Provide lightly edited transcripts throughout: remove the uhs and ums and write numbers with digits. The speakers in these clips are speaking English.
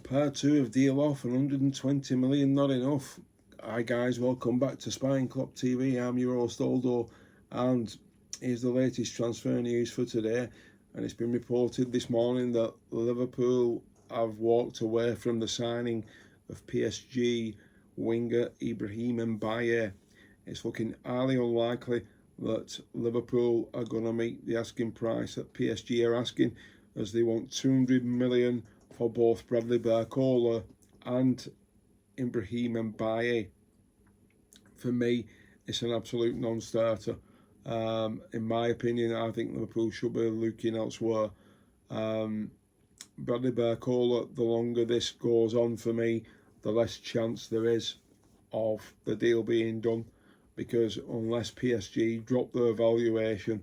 Part 2 of Deal Off and 120 million not enough. Hi guys, welcome back to Spine Clock TV. I'm your host Aldo, and here's the latest transfer news for today. And it's been reported this morning that Liverpool have walked away from the signing of PSG winger Ibrahim Mbaye. It's looking highly unlikely that Liverpool are going to meet the asking price that PSG are asking, as they want 200 million for both Bradley Barcola and Ibrahim Mbaye. For me, it's an absolute non-starter. In my opinion, I think Liverpool should be looking elsewhere. Bradley Barcola, the longer this goes on for me, the less chance there is of the deal being done, because unless PSG drop their valuation,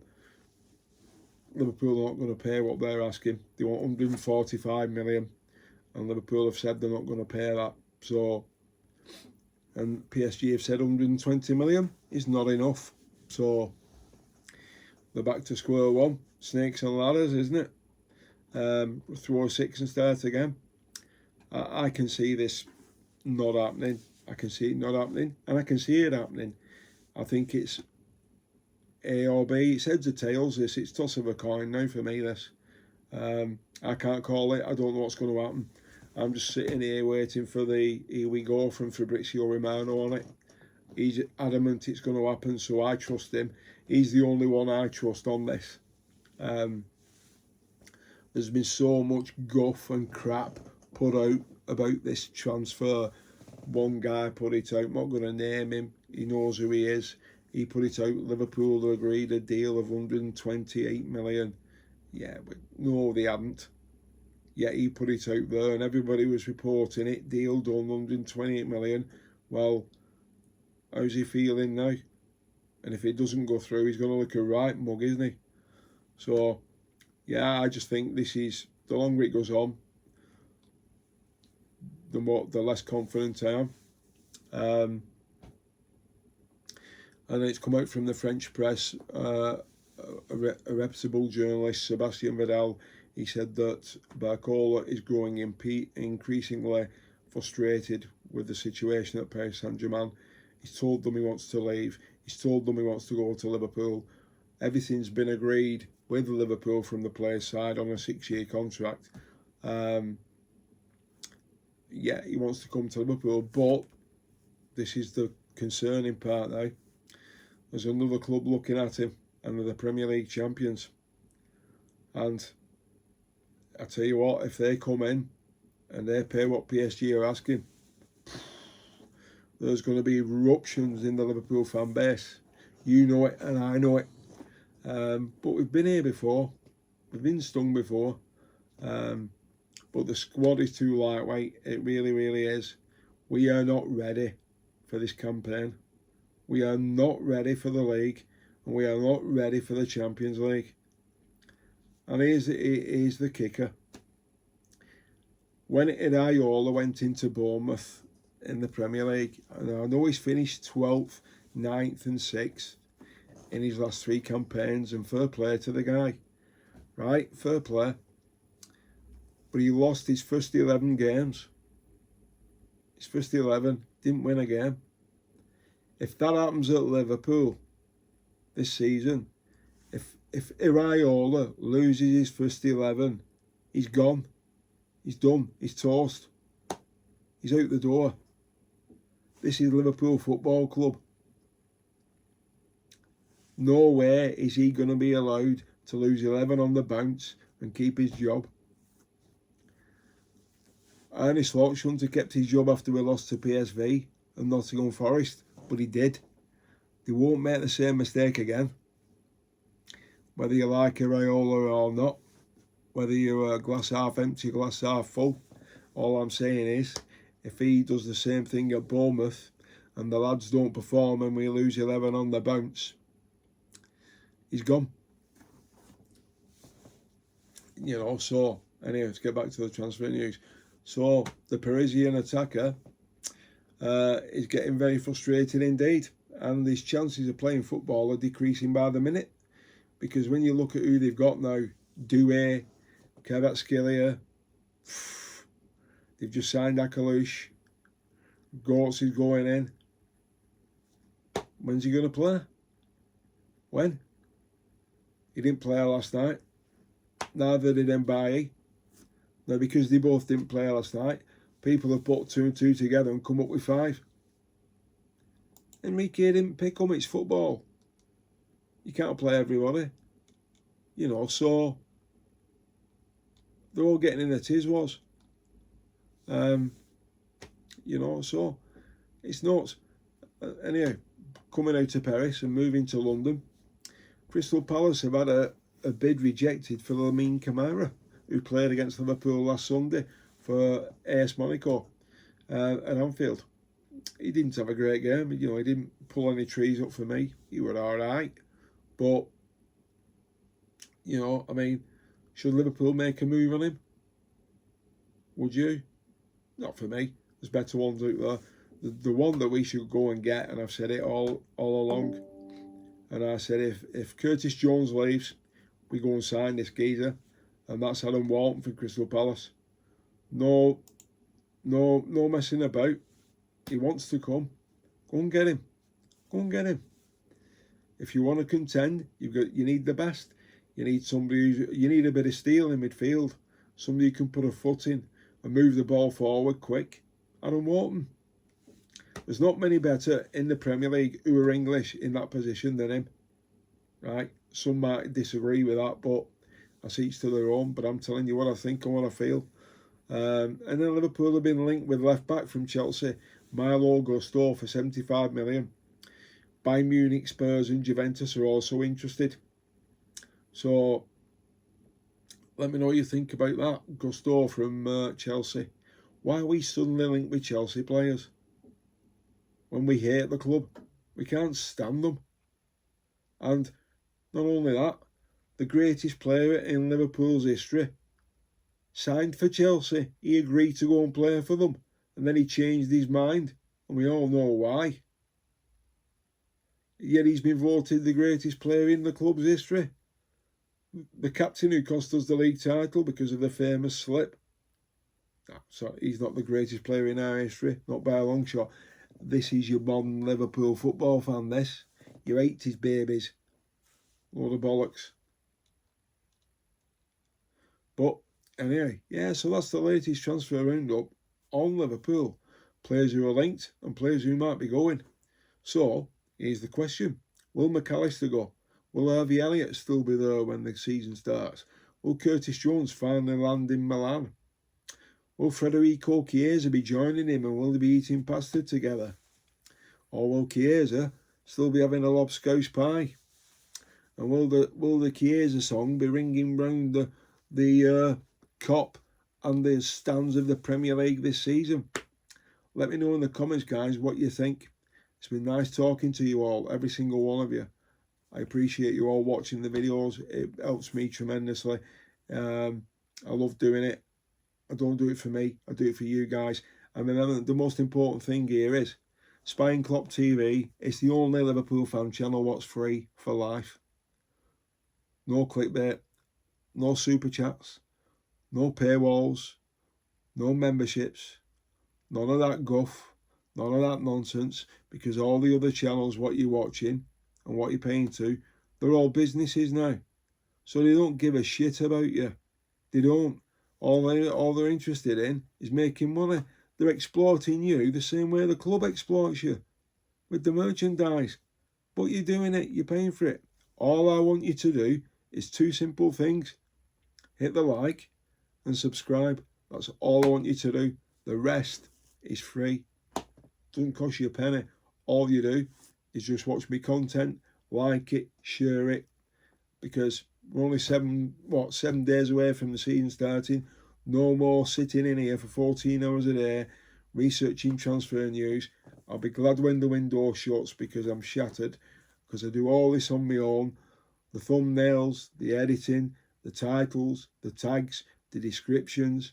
Liverpool are not going to pay what they're asking. They want 145 million, and Liverpool have said they're not going to pay that. So, and PSG have said 120 million is not enough. So, they're back to square one. Snakes and ladders, isn't it? Throw a six and start again. I can see this not happening. I can see it not happening, and I can see it happening. I think it's A or B. It's heads or tails. It's toss of a coin now for me. This I can't call it. I don't know what's going to happen. I'm just sitting here waiting for the here we go from Fabrizio Romano on it. He's adamant it's going to happen, so I trust him. He's the only one I trust on this. There's been so much guff and crap put out about this transfer. One guy put it out. I'm not going to name him. He knows who he is. He put it out. Liverpool agreed a deal of 128 million. Yeah, but no, they hadn't. Yeah, he put it out there, and everybody was reporting it. Deal done, 128 million. Well, how's he feeling now? And if it doesn't go through, he's going to look a right mug, isn't he? So, yeah, I just think this is, the longer it goes on, the less confident I am. And it's come out from the French press, a reputable journalist, Sébastien Vidal. He said that Barcola is growing increasingly frustrated with the situation at Paris Saint-Germain. He's told them he wants to leave. He's told them he wants to go to Liverpool. Everything's been agreed with Liverpool from the player's side on a 6-year contract. Yeah, he wants to come to Liverpool, but this is the concerning part now. There's another club looking at him, and they're the Premier League champions. And I tell you what, if they come in and they pay what PSG are asking, there's going to be eruptions in the Liverpool fan base. You know it, and I know it. But we've been here before. We've been stung before. But the squad is too lightweight. It really, really is. We are not ready for this campaign. We are not ready for the league, and we are not ready for the Champions League. And here's the kicker. When Iraola went into Bournemouth in the Premier League, and I know he's finished 12th, 9th and 6th in his last 3 campaigns, and fair play to the guy. Right, fair play. But he lost his first 11 games. His first 11, didn't win a game. If that happens at Liverpool this season, if Iraola loses his first 11, he's gone. He's done. He's toast. He's out the door. This is Liverpool Football Club. No way is he going to be allowed to lose 11 on the bounce and keep his job. Arne Slot shouldn't have kept his job after we lost to PSV and Nottingham Forest, but he did. They won't make the same mistake again. Whether you like Iraola or not, whether you're a glass half empty, glass half full, all I'm saying is, if he does the same thing at Bournemouth and the lads don't perform and we lose 11 on the bounce, he's gone. You know, so anyway, let's get back to the transfer news. So the Parisian attacker is getting very frustrated indeed, and his chances of playing football are decreasing by the minute, because when you look at who they've got now, Doué, Kvaratskhelia, They've just signed Akalush. Goats is going in. When's he going to play? When? He didn't play last night. Neither did Mbaye. Now, because they both didn't play last night, people have put 2 and 2 together and come up with 5. Enrique didn't pick them. It's football. You can't play everybody. You know, so they're all getting in the tiz was. You know, so it's nuts. Anyway, coming out of Paris and moving to London, Crystal Palace have had a bid rejected for Lamine Camara, who played against Liverpool last Sunday for AS Monaco at Anfield. He didn't have a great game. You know, he didn't pull any trees up for me. He was all right. But, you know, I mean, should Liverpool make a move on him? Would you? Not for me. There's better ones out there. The one that we should go and get, and I've said it all along, and I said if Curtis Jones leaves, we go and sign this geezer, and that's Adam Walton from Crystal Palace. No messing about. He wants to come. Go and get him. Go and get him. If you want to contend, you need the best. You need somebody you need a bit of steel in midfield. Somebody who can put a foot in and move the ball forward quick. Adam Walton. There's not many better in the Premier League who are English in that position than him. Right? Some might disagree with that, but that's each to their own. But I'm telling you what I think and what I feel. And then Liverpool have been linked with left back from Chelsea, Milo Gusto, for 75 million. Bayern Munich, Spurs and Juventus are also interested. So let me know what you think about that. Gusto from Chelsea. Why are we suddenly linked with Chelsea players when we hate the club? We can't stand them. And not only that, the greatest player in Liverpool's history signed for Chelsea. He agreed to go and play for them, and then he changed his mind, and we all know why. Yet he's been voted the greatest player in the club's history. The captain who cost us the league title because of the famous slip. So he's not the greatest player in our history, not by a long shot. This is your modern Liverpool football fan, this. Your 80s babies. Load of bollocks. But anyway, yeah, so that's the latest transfer roundup on Liverpool. Players who are linked and players who might be going. So, here's the question. Will McAllister go? Will Harvey Elliott still be there when the season starts? Will Curtis Jones finally land in Milan? Will Federico Chiesa be joining him and will they be eating pasta together? Or will Chiesa still be having a lobscouse pie? And will the Chiesa song be ringing round the Kop and the stands of the Premier League this season? Let me know in the comments, guys, what you think. It's been nice talking to you all, every single one of you. I appreciate you all watching the videos. It helps me tremendously. I love doing it. I don't do it for me. I do it for you guys. And then the most important thing here is Spine Klopp TV. It's the only Liverpool fan channel what's free for life. No clickbait. No super chats. No paywalls. No memberships. None of that guff. None of that nonsense. Because all the other channels what you're watching and what you're paying to, they're all businesses now. So they don't give a shit about you. They don't. All they're interested in is making money. They're exploiting you the same way the club exploits you with the merchandise. But you're doing it. You're paying for it. All I want you to do is 2 simple things. Hit the like and subscribe. That's all I want you to do. The rest is free. Doesn't cost you a penny. All you do is just watch me content, like it, share it, because we're only 7 days away from the season starting. No more sitting in here for 14 hours a day researching transfer news. I'll be glad when the window shuts because I'm shattered, because I do all this on my own. The thumbnails, the editing, the titles, the tags, the descriptions,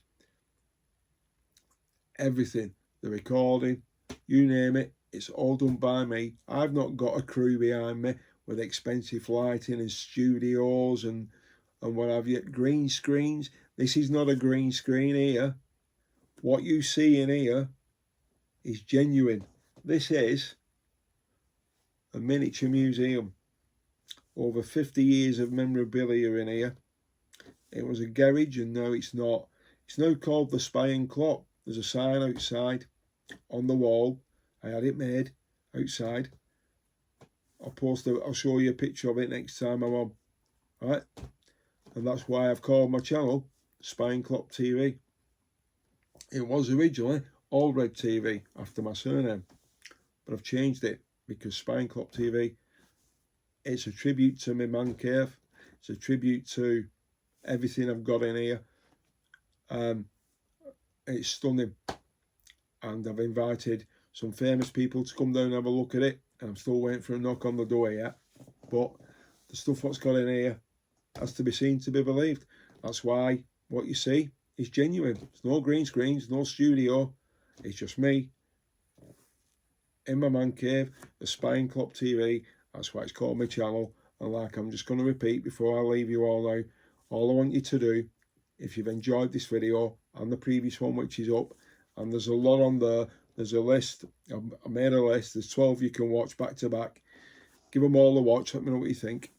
everything, the recording, you name it, it's all done by me. I've not got a crew behind me with expensive lighting and studios and what have you. Green screens. This is not a green screen here. What you see in here is genuine. This is a miniature museum. Over 50 years of memorabilia in here. It was a garage and now it's not. It's now called the Spying Clock. There's a sign outside on the wall. I had it made outside. I'll show you a picture of it next time I'm on. Right? And that's why I've called my channel Spying Clock TV. It was originally All Red TV after my surname, but I've changed it because Spying Clock TV, it's a tribute to my man cave. It's a tribute to everything I've got in here. It's stunning, and I've invited some famous people to come down and have a look at it, and I'm still waiting for a knock on the door yet, but the stuff what's got in here has to be seen to be believed. That's why what you see is genuine. It's no green screens, no studio. It's just me in my man cave, the Spying Clock TV. That's why it's called my channel. And like I'm just going to repeat before I leave you all now, all I want you to do, if you've enjoyed this video and the previous one which is up, and there's a lot on there, there's a list, I made a list, there's 12 you can watch back to back. Give them all a watch, let me know what you think.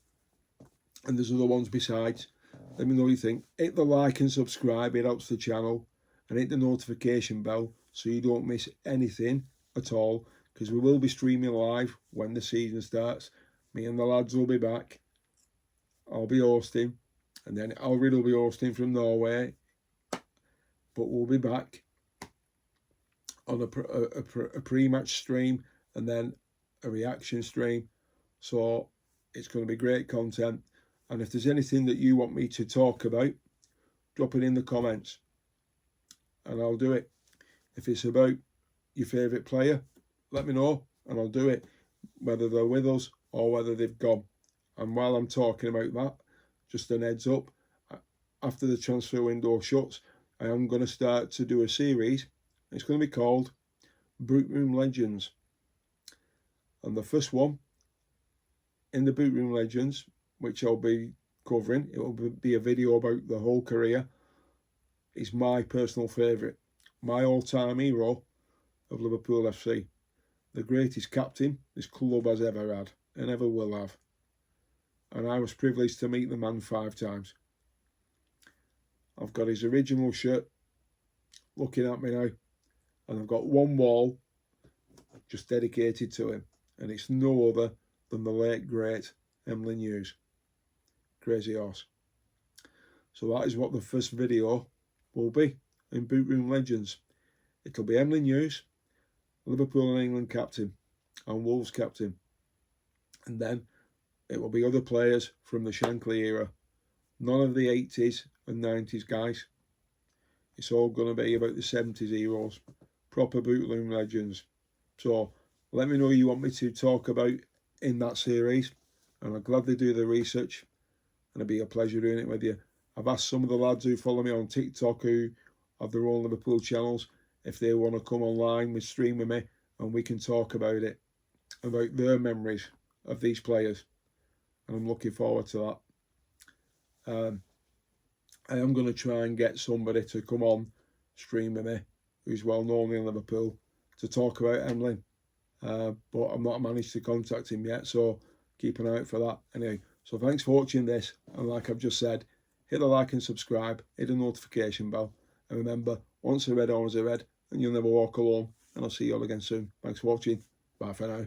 And there's other ones besides. Let me know what you think. Hit the like and subscribe, it helps the channel. And hit the notification bell so you don't miss anything at all. Because we will be streaming live when the season starts. Me and the lads will be back. I'll be hosting. And then Alfred will be hosting from Norway. But we'll be back on a pre-match stream. And then a reaction stream. So it's going to be great content. And if there's anything that you want me to talk about, drop it in the comments. And I'll do it. If it's about your favourite player, let me know and I'll do it, whether they're with us or whether they've gone. And while I'm talking about that, just an heads up, after the transfer window shuts, I am going to start to do a series. It's going to be called Boot Room Legends. And the first one in the Boot Room Legends, which I'll be covering, it will be a video about the whole career, is my personal favourite, my all-time hero of Liverpool FC. The greatest captain this club has ever had and ever will have. And I was privileged to meet the man 5 times. I've got his original shirt looking at me now, and I've got one wall just dedicated to him, and it's no other than the late great Emlyn Hughes. Crazy horse. So that is what the first video will be in Boot Room Legends. It'll be Emlyn Hughes, Liverpool and England captain and Wolves captain, and then it will be other players from the Shankly era. None of the 80s and 90s guys. It's all going to be about the 70s heroes, proper Boot Room Legends. So let me know who you want me to talk about in that series, and I'll gladly do the research, and it'll be a pleasure doing it with you. I've asked some of the lads who follow me on TikTok who have their own Liverpool channels if they want to come online with stream with me and we can talk about it, about their memories of these players, and I'm looking forward to that. I am going to try and get somebody to come on stream with me who's well known in Liverpool to talk about Emlyn, but I've not managed to contact him yet, so keep an eye out for that. Anyway, so thanks for watching this, and like I've just said, hit the like and subscribe, hit the notification bell, and remember, once a red, always a red, and you'll never walk alone. And I'll see you all again soon. Thanks for watching. Bye for now.